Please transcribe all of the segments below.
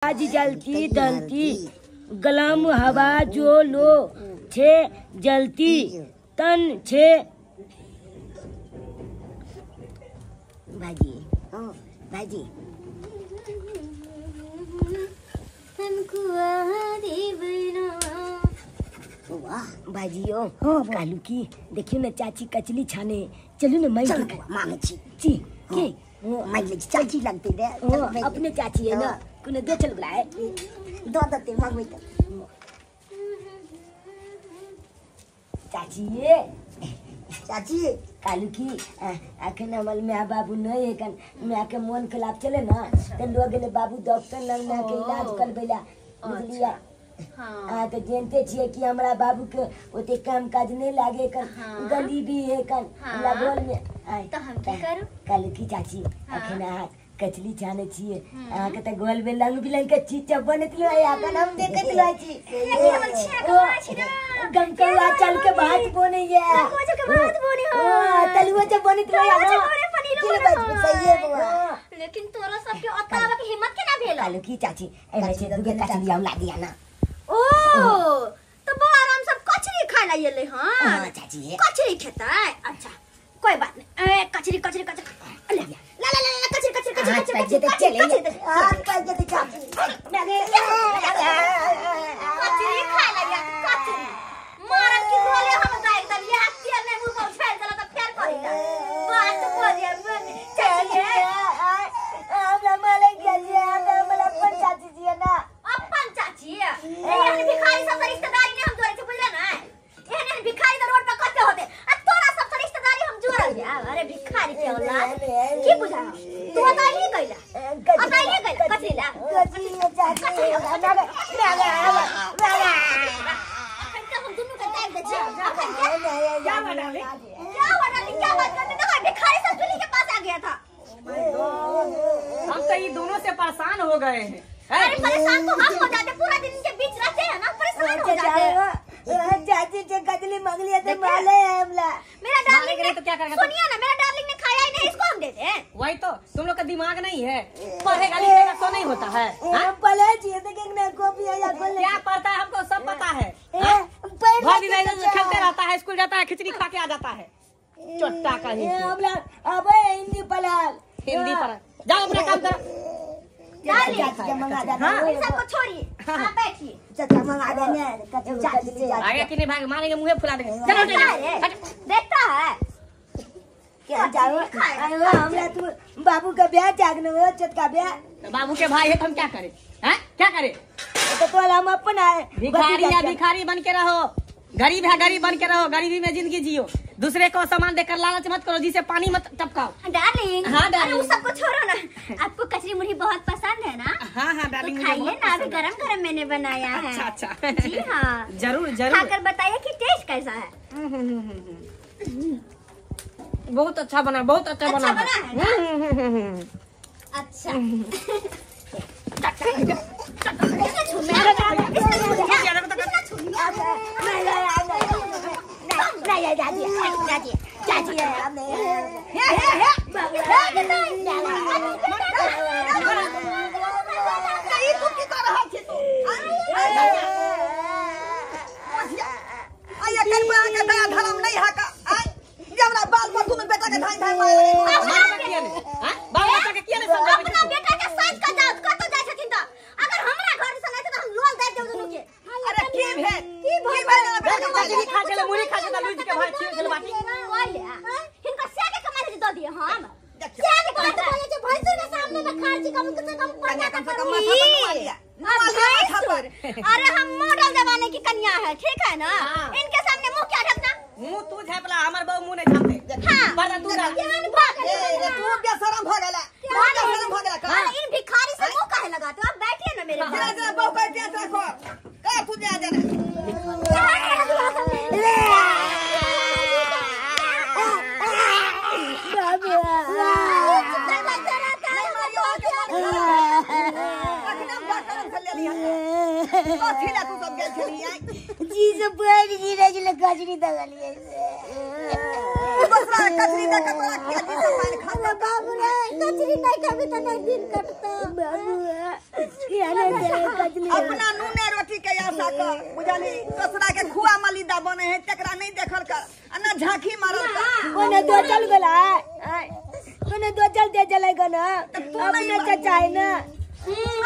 आज जलती दलती गलम हवा जो लो छे जलती तन छे भाजी भाजी भाजियो कालू की देखियो ना चाची कचली छाने चलो ना मैं मांगे ची के मैं चाची लगती है अपने चाची है ना कुने दे चल गया दो दते मांगे चाची ये चाची कालू की आखिर हमारे मैं बाबू नहीं है कन मैं के मन खिलाफ चले ना तो लोग ले बाबू डॉक्टर लग में के इलाज कर बेला बुझलिया हाँ तो जानते छिए कि हमारा बाबू के ओते काम काज नहीं लागे कन गरीबी है कन लगोल में आए तो हम की करू कालू की चाची आखिर कचली छाने छिए के त गोल में लंग बिलन के चीचा बनत लो या का नाम देखत लो छी गम के चल के भात बोने ये तलुआ जब बनत लो या सही है बुआ लेकिन तोरा सबके अतावा के हिम्मत के ना भेल कालू की चाची एमे से दुगे कचली हम ला दिया ना ओ तो वो आराम से कचरी खा लाइए ले हां चाची कचरी खेता अच्छा कोई बात नहीं कचरी कचरी कचरी ले ला ला ला कचरी कचरी कचरी कचरी चले हां पैसे चाची कचरी खा लाइए कचरी मारन की गोले हम का एकदम ये हत्या ने मुंह पर फेर चला तो फेर करिला बात बोलिए चाची हमरा माले गलिया हमरा पर चाची जी ना अपन चाची एहन भिखारी सब रिश्तेदारी ने हम जोड़े छे बुझले ना एहन भिखारी तो रोड पर कते होते आ तोरा सब रिश्तेदारी हम जोड़ल जा अरे भिखारी के औलाद की बुझा तू आता ही गइला कचरी ला चाची चाची हम दोनों का टाइम दे क्या बात करते देखो भिखारी सब चुली के पास आ गया था हम तो ये दोनों से परेशान हो गए हैं अरे परेशान तो हम हो जाते पूरा दिन इनके बीच रहते हैं ना परेशान हो जाते हैं चाची से कचली मांग लिया तो माले हमला मेरा डार्लिंग ने तो क्या करेगा सुनिए ना मेरा डार्लिंग ने खाया ही नहीं इसको हम दे दें वही तो तुम लोग का दिमाग नहीं है पढ़ेगा लिखेगा तो नहीं होता है हम पले चाहिए तो कि ना कॉपी या कोई क्या पढ़ता है हमको सब पता है भर दिन खेलते रहता है स्कूल जाता है खिचड़ी खा के आ जाता है चोट्टा का ही हमला अबे हिंदी पढ़ाल हिंदी पर जाओ अपना काम करो सबको छोड़िए आप बैठिए चाचा मंगा देने चाची आगे कि नहीं भाग मारेंगे मुंह फुला देंगे चलो देखता है क्या जाओ हमरा तू बाबू का ब्याह जागने हो चत का ब्याह बाबू के भाई है तो हम क्या करें हैं क्या करें तो हम अपन आए भिखारी या भिखारी बन के रहो गरीब है गरीब बन के रहो गरीबी में जिंदगी जियो दूसरे को सामान देकर लालच मत करो जिसे पानी मत टपकाओ डार्लिंग हाँ डार्लिंग सबको छोड़ो ना आपको कचरी मुरही बहुत पसंद है ना हाँ हाँ डार्लिंग तो खाइए ना अभी गरम गरम मैंने बनाया है अच्छा जी हाँ जरूर जरूर खाकर बताइए कि टेस्ट कैसा है बहुत अच्छा बना बहुत अच्छा बना है अच्छा अरे हम मॉडल जमाने की कन्या है ठीक है ना इनके सामने मुंह क्या ढकना मुंह तू झापला हमार बहु मुंह नहीं झापते हाँ बड़ा तू ना तू क्या शर्म भगला अरे इन भिखारी से मुंह काहे लगाते हो आप बैठिए ना मेरे जरा जरा बहु कर क्या रखो का तू जा जी सब बड़ी गिरा जी लगा जी दगलिए दूसरा कचरी दे के तोरा क्या जी से पानी खाता बाबू रे कचरी नहीं कभी तो नहीं दिन कटता बाबू क्या नहीं दे कचरी अपना नूने रोटी के आशा कर बुझली दूसरा के खुआ मलिदा बने है तेकरा नहीं देखल कर अन्ना झांकी मारल कर कोने दो चल गला कोने दो चल दे जलेगा ना अपने चाचा है ना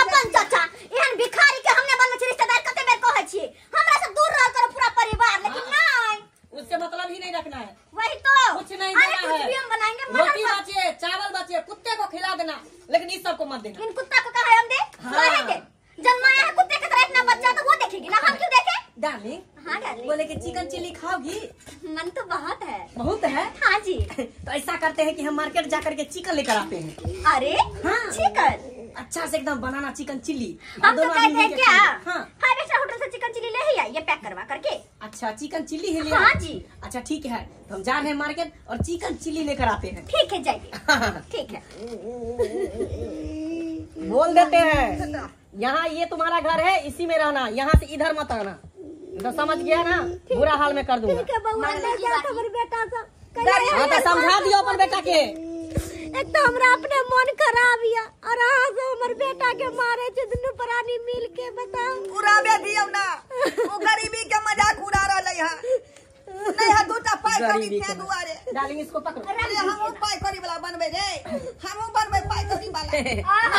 अपन चाचा एहन भिखारी के हमने बन में रिश्तेदार कते बेर कहै छी हमरा से दूर रह कर पूरा परिवार लेकिन नहीं उससे मतलब ही नहीं रखना है, वही तो कुछ नहीं अरे देना कुछ है। भी हम बनाएंगे रोटी बचे, चावल बचे, कुत्ते को खिला देना, लेकिन इस सबको मत देना। इन कुत्ता को कहा है हम दे हाँ। कहे दे जन्माया है कुत्ते की तरह इतना बच्चा तो वो देखेगी ना हम क्यों देखें। डार्लिंग हाँ डार्लिंग बोले कि चिकन चिल्ली खाओगी? मन तो बहुत है। बहुत है। हाँ जी तो ऐसा करते हैं कि हम मार्केट जाकर के चिकन लेकर आते हैं। अरे हाँ। चिकन अच्छा से एकदम बनाना चिकन चिल्ली। हम तो कहते हैं क्या हाँ। 5 स्टार होटल से चिकन चिल्ली ले ही आइए पैक करवा करके। अच्छा चिकन चिल्ली है ले हाँ आए? जी। अच्छा ठीक है, तो हम जा रहे हैं मार्केट और चिकन चिल्ली लेकर आते हैं। ठीक है जाइए ठीक है। बोल देते हैं यहाँ ये तुम्हारा घर है, इसी में रहना, यहाँ से इधर मत आना। तो समझ गया ना, बुरा हाल में कर दूंगा। बेटा हाँ तो समझा दियो अपन बेटा के। एक तो हमरा अपने मन खराब है और आज हमर बेटा के मारे छ दुनु प्राणी मिल के बताओ उड़ाबे दियो ना वो गरीबी के मजाक उड़ा रहले है नहीं है दूटा पाई करी के दुआरे डार्लिंग इसको पकड़ो। अरे हम पाई करी वाला बनबे रे हम बनबे पाई करी वाला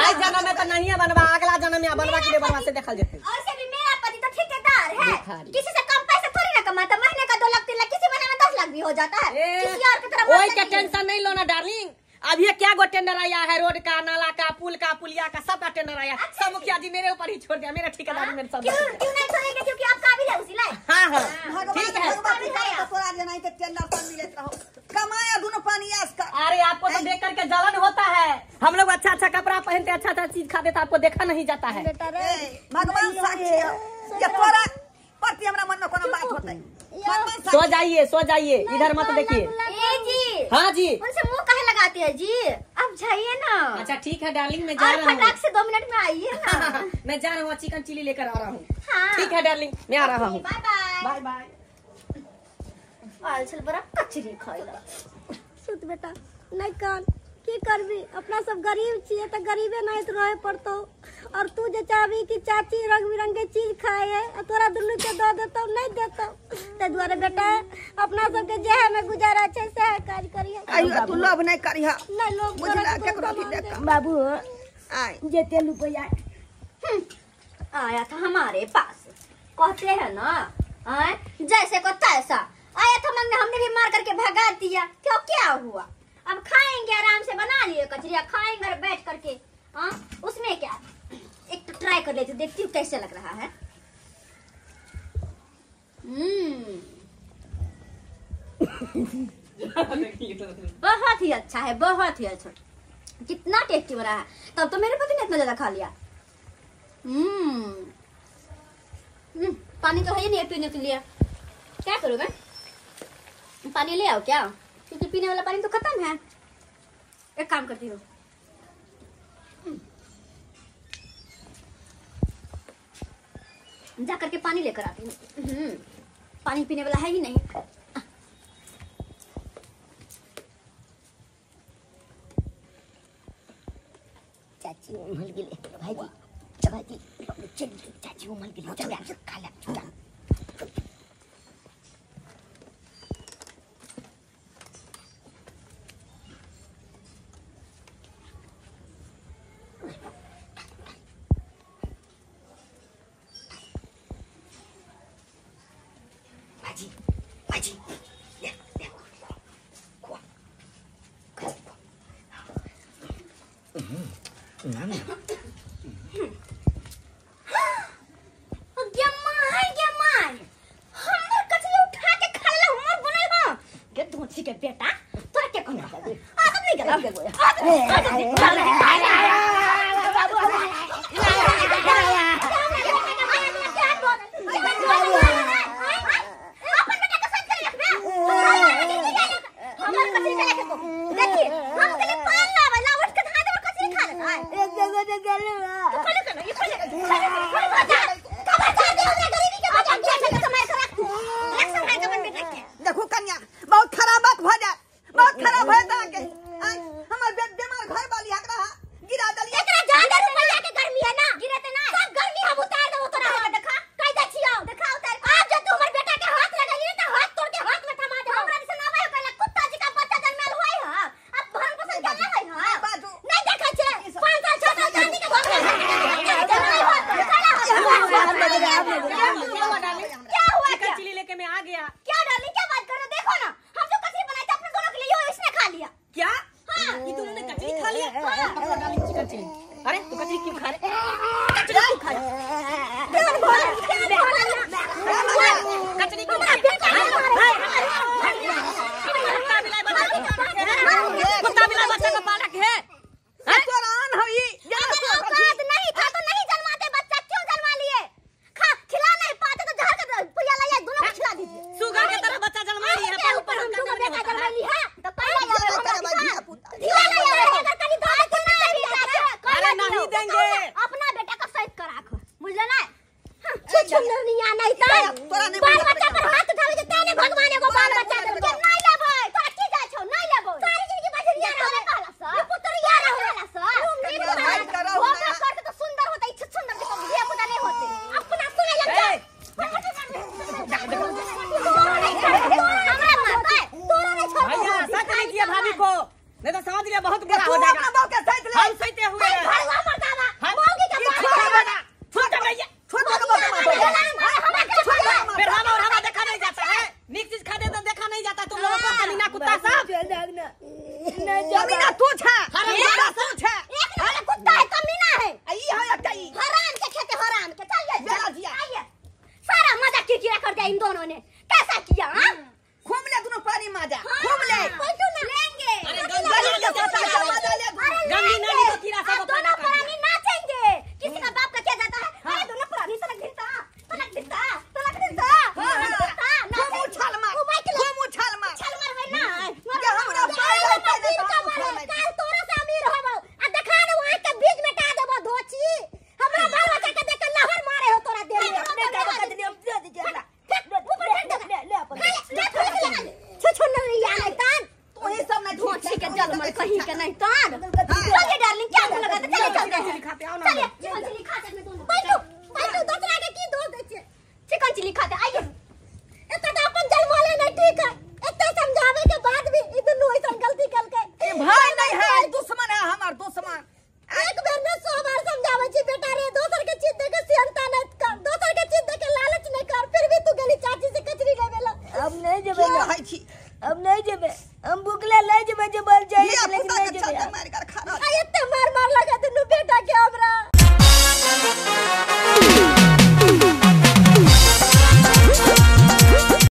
आज जन्म में तो नहीं है बनवा, अगला जन्म में बनवा के लिए बनवा से देखल जेते। और से भी मेरा पति तो ठेकेदार है, भिखारी। किसी से कम पैसे थोड़ी ना कमाता, महीने का 2 लाख 3 लाख किसी महीने में 10 लाख भी हो जाता है। किसी और की तरह ओए के टेंशन नहीं लो ना डार्लिंग, अभी ये क्या गो टेंडर आया है, रोड का, नाला का, पुल का, पुलिया का, सबका टेंडर आया। अच्छा सब मुखिया जी मेरे ऊपर ही छोड़ दिया, मेरा ठेकेदारी मेरे सब। क्यों नहीं छोड़ेंगे क्योंकि आप काबिल है उसी लायक। हाँ हाँ भगवान ठीक है। भगवान का तोरा जे नहीं के टेंडर पर मिलत रहो कमाया दोनों पानी आस का। अरे आपको तो देख करके जलन होता है, हम लोग अच्छा अच्छा कपड़ा पहनते, अच्छा अच्छा चीज खाते, तो आपको देखा नहीं जाता है। भगवान साक्षी है ये तोरा प्रति हमरा मन में कोनो बात होतै भगवान सो जाइए सो जाइए, इधर मत देखिए। ए जी हाँ जी। उनसे मुंह काहे लगाते हैं जी, आप जाइए ना। अच्छा ठीक है डार्लिंग, मैं जा और रहा हूँ। फटाक से 2 मिनट में आइए ना। मैं जा रहा हूँ, चिकन चिल्ली लेकर आ रहा हूँ। हाँ। ठीक है डार्लिंग, मैं आ रहा हूँ। Bye bye. Bye bye. आल चल बड़ा कचरी खाइला। सुत बेटा नहीं कान की करबी, अपना सब गरीब छिए तो गरीबे नहीं तो रहे पड़तो। और तू जो चाहबी कि चाची रंग बिरंगे चीज खाए है तोरा दुनू के दो देतो नहीं देतो, ते द्वारे बेटा अपना सब के जेह में गुजारा छै से काज करिए। आइयो तू लोभ नहीं करिहा नहीं लोग बुझला केकरो भी देख बाबू आय जेते रुपया आया था हमारे पास, कहते हैं ना आए जैसे को तैसा आया था मंगने, हमने भी मार करके भगा दिया। क्यों क्या हुआ, अब खाएंगे आराम से, बना लिए कचरिया खाएंगे घर बैठ करके। हाँ उसमें क्या, एक तो ट्राई कर लेती हूँ, देखती हूँ कैसे लग रहा है। बहुत ही अच्छा है, बहुत ही अच्छा, कितना टेस्टी बना है। तब तो मेरे पति ने इतना ज्यादा खा लिया। पानी तो है ही नहीं पीने के लिए, क्या करूँ मैं, पानी ले आओ क्या, क्योंकि पीने वाला पानी तो खत्म है। एक काम करती हूँ, जा करके पानी लेकर आती हूँ। पानी पीने वाला है ही नहीं। चाची उमल गेले भाजी भाजी चल चाची उमल गेली चल खाला चल भाजी भाजी ले ले खा के बेटा तोरा के कोना दे आ तब नहीं गला के गोया देखो कन्या बहुत खराब बात भ जाए नहीं तो तोरा नहीं बाल बच्चा पर हाथ उठावे जे तेने भगवान एगो बाल बच्चा दे के नहीं लेबै तोरा की जाय छौ नहीं लेबै सारी जिंदगी बजरिया रहे कहला स ये पुतरिया रहला स वो करते तो सुंदर होता इच्छा सुंदर देखो ये पुता नहीं होते अपना सुने लग जा हमरा मारता है तोरा नहीं छोड़ भैया सच लीजिए भाभी को, नहीं तो समझ लिया बहुत बुरा हो जाएगा। हम सहते हुए हैं। भरवा मरदावा मौगी का छोटा भैया फिर हवा देखा नहीं जाता है, मिक्स चीज खाते तो देखा नहीं जाता। तुम लोगों को कमीना कुत्ता सब कमीना तू छे तू छे एक नंबर कुत्ता है कमीना है ई है एकटा ई हराम के खेते हराम के चल जरा जिया आइए सारा मजा किरकिरा कर दिया इन दोनों ने कैसा किया हां घूम ले दोनों पानी माजा घूम ले कोई तो ना लेंगे अरे गंदी नाली तो कीड़ा सब